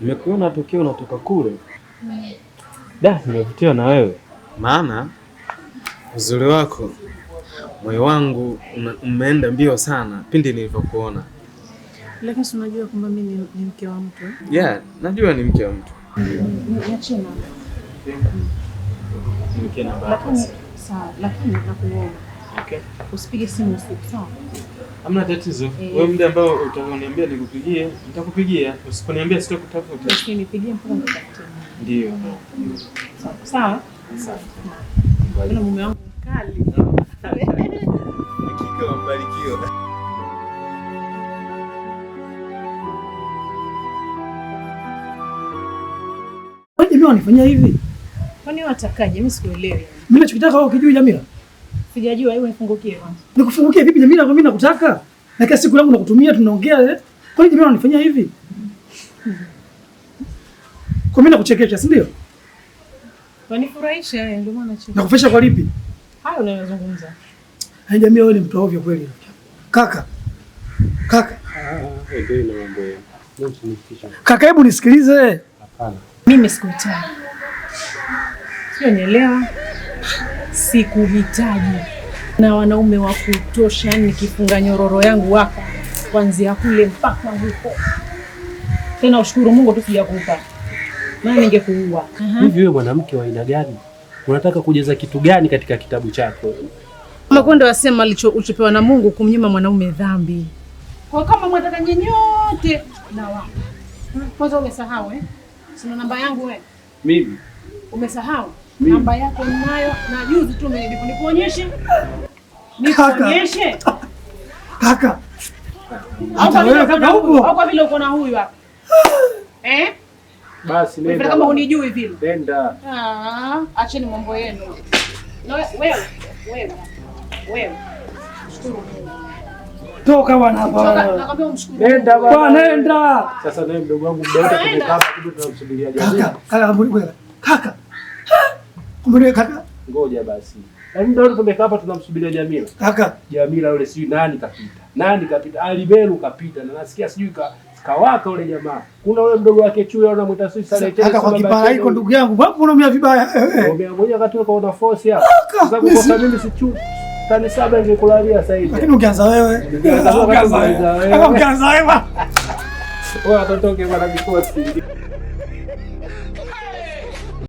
Nimekuona tokeo unatoka kule. Da, nimevutiwa na wewe. Maana uzuri wako moyo wangu umeenda mbio sana pindi nilivyokuona. Lakini si unajua kwamba mimi ni mke wa mtu? Yeah, najua ni mke wa mtu. Niachie na. Mke na baba. Lakini sawa, lakini nakuomba. Okay. Usipige simu usiku, sawa? Hamna tatizo. Wewe muda ambao utaniambia nikupigie, nitakupigia. Usiponiambia sitakutafuta. Basi nipigie mpaka nikutafute. Ndio. Sawa? Sawa. Bwana mume wangu mkali. Hakika mbarikiwa. Jamila wanifanyia hivi? Kwani watakaje? Mimi sikuelewi. Mimi nachokitaka wewe ukijui Jamila. Sijajua, hebu nifungukie kwanza. Nikufungukie vipi Jamila? Kwa mimi nakutaka. Na kila siku yangu nakutumia tunaongea eh. Kwani Jamila wanifanyia hivi? Kwa mimi nakuchekesha, si ndio? Wanifurahisha ndio maana nacheka. Nakufesha kwa lipi? Hayo unayozungumza. Hai Jamila wewe ni mtu ovyo kweli. Kaka. Kaka. Ndio ina mambo yenu. Msinikisha. Kaka hebu nisikilize. Hapana. Mimi sikuhitaji. Sio nielewa. Sikuhitaji. Na wanaume wa kutosha, nikifunga nyororo yangu hapa kuanzia kule mpaka huko. Tena ushukuru Mungu tu sijakupa. Maana ningekuua. Hivi wewe mwanamke wa aina gani? Unataka kujaza kitu gani katika kitabu chako? Makonde wasema ulichopewa na Mungu kumnyima mwanaume dhambi. Kwa kama mwataka nyenyote na wao. Kwanza umesahau Sina namba yangu wewe? Mimi. Umesahau? Namba yako ninayo na juzi tu nikuonyeshe. Nikuonyeshe. Kaka. Hata wewe kaka huko. Au kwa vile uko na huyu hapa. Basi nenda. Kama unijui vile. Nenda. Acheni mambo yenu. Na wewe. Shukuru. Toka bwana hapa. Nakwambia umshukuru. Nenda bwana, nenda. Sasa naye mdogo wangu muda wote tumekaa hapa tunamsubiria jamii. Kaka. Kumbe kaka. Ngoja basi. Na muda wote tumekaa hapa tunamsubiria Jamila. Kaka. Jamila yule sijui nani kapita. Alibelu kapita na nasikia sijui kawaka yule jamaa. Kuna yule mdogo wake Chuya anamwita sisi sana tena. Kaka kwa kipara hiko ndugu yangu. Wapi unaumia vibaya? Ngombe mmoja wakati uko na force hapa. Sasa kwa mimi si chu. Tani 7 ingekulalia sasa hivi. Lakini ukianza wewe. Ukianza wewe. Wewe atotoke bwana mikosi.